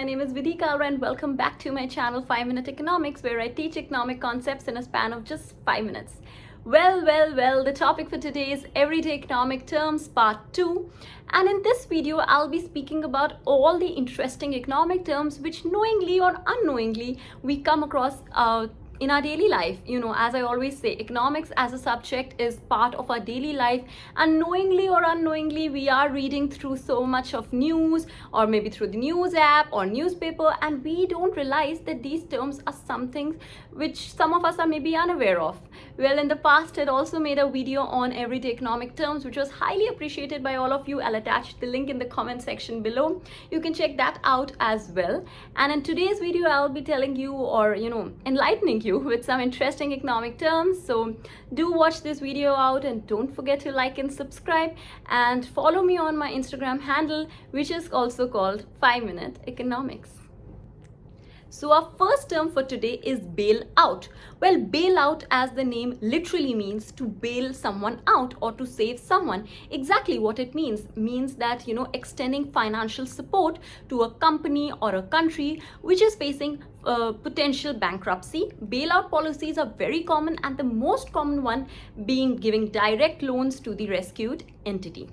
my name is Vidhi Kalra and welcome back to my channel 5 Minute Economics, where I teach economic concepts in a span of just 5 minutes. Well, the topic for today is Everyday Economic Terms Part 2, and in this video I'll be speaking about all the interesting economic terms which knowingly or unknowingly we come across in our daily life. As I always say, economics as a subject is part of our daily life, and knowingly or unknowingly we are reading through so much of news, or maybe through the news app or newspaper, and we don't realize that these terms are something which some of us are maybe unaware of. Well, in the past I'd also made a video on everyday economic terms which was highly appreciated by all of you. I'll attach the link in the comment section below. You can check that out as well. And in today's video I'll be telling you, or enlightening you with some interesting economic terms. So do watch this video out and don't forget to like and subscribe, and follow me on my Instagram handle, which is also called 5 Minute Economics. So our first term for today is bailout. Well, bailout, as the name literally means, to bail someone out or to save someone. Exactly what it means that, extending financial support to a company or a country which is facing potential bankruptcy. Bailout policies are very common, and the most common one being giving direct loans to the rescued entity.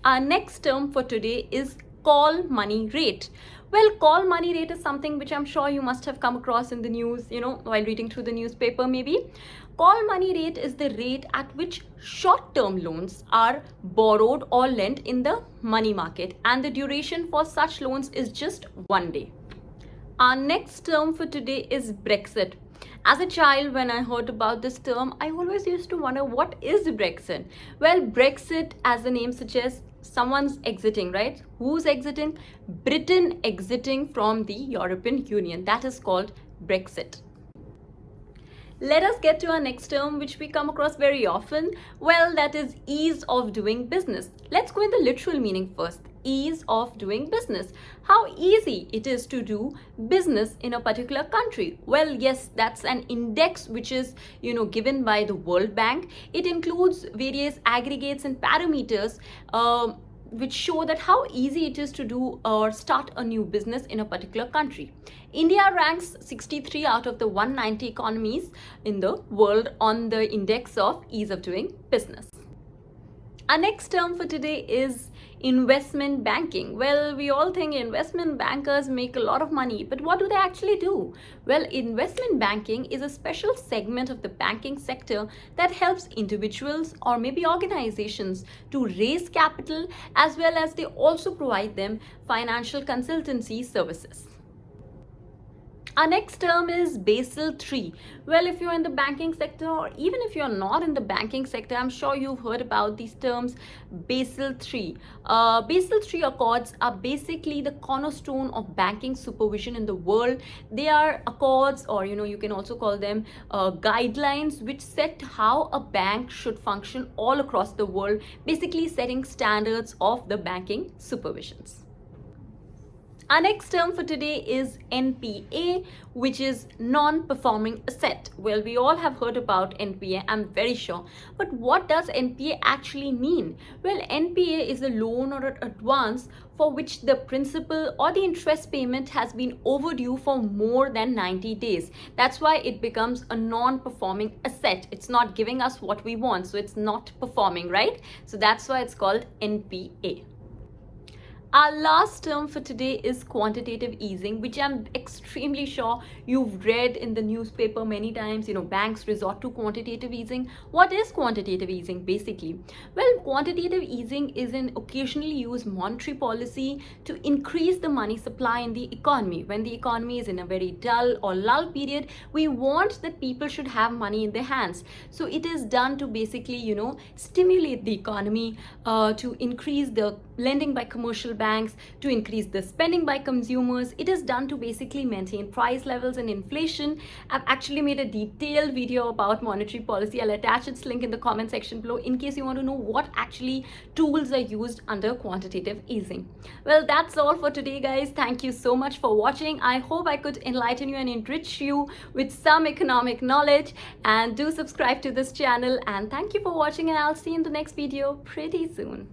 Our next term for today is call money rate. Well, call money rate is something which I'm sure you must have come across in the news, while reading through the newspaper maybe. Call money rate is the rate at which short-term loans are borrowed or lent in the money market, and the duration for such loans is just 1 day. Our next term for today is Brexit. As a child, when I heard about this term, I always used to wonder, what is Brexit? Well, Brexit, as the name suggests, someone's exiting, right? Who's exiting? Britain exiting from the European Union. That is called Brexit. Let us get to our next term, which we come across very often. Well, that is ease of doing business. Let's go in the literal meaning first. Ease of doing business. How easy it is to do business in a particular country. Well, yes, that's an index which is, given by the World Bank. It includes various aggregates and parameters which show that how easy it is to do or start a new business in a particular country. India ranks 63 out of the 190 economies in the world on the index of ease of doing business. Our next term for today is investment banking. Well, we all think investment bankers make a lot of money, but what do they actually do? Well, investment banking is a special segment of the banking sector that helps individuals or maybe organizations to raise capital, as well as they also provide them financial consultancy services. Our next term is Basel III. Well, if you're in the banking sector, or even if you're not in the banking sector, I'm sure you've heard about these terms. Basel III. Basel III Accords are basically the cornerstone of banking supervision in the world. They are accords, or you can also call them guidelines, which set how a bank should function all across the world, basically setting standards of the banking supervisions. Our next term for today is NPA, which is non-performing asset. Well, we all have heard about NPA, I'm very sure. But what does NPA actually mean? Well, NPA is a loan or an advance for which the principal or the interest payment has been overdue for more than 90 days. That's why it becomes a non-performing asset. It's not giving us what we want, so it's not performing, right? So that's why it's called NPA. Our last term for today is quantitative easing, which I'm extremely sure you've read in the newspaper many times. Banks resort to quantitative easing. What is quantitative easing basically? Well, quantitative easing is an occasionally used monetary policy to increase the money supply in the economy. When the economy is in a very dull or lull period, we want that people should have money in their hands. So it is done to basically, stimulate the economy, to increase the lending by commercial banks, to increase the spending by consumers. It is done to basically maintain price levels and inflation. I've actually made a detailed video about monetary policy. I'll attach its link in the comment section below in case you want to know what actually tools are used under quantitative easing. Well, that's all for today, guys. Thank you so much for watching. I hope I could enlighten you and enrich you with some economic knowledge, and do subscribe to this channel. And thank you for watching, and I'll see you in the next video pretty soon.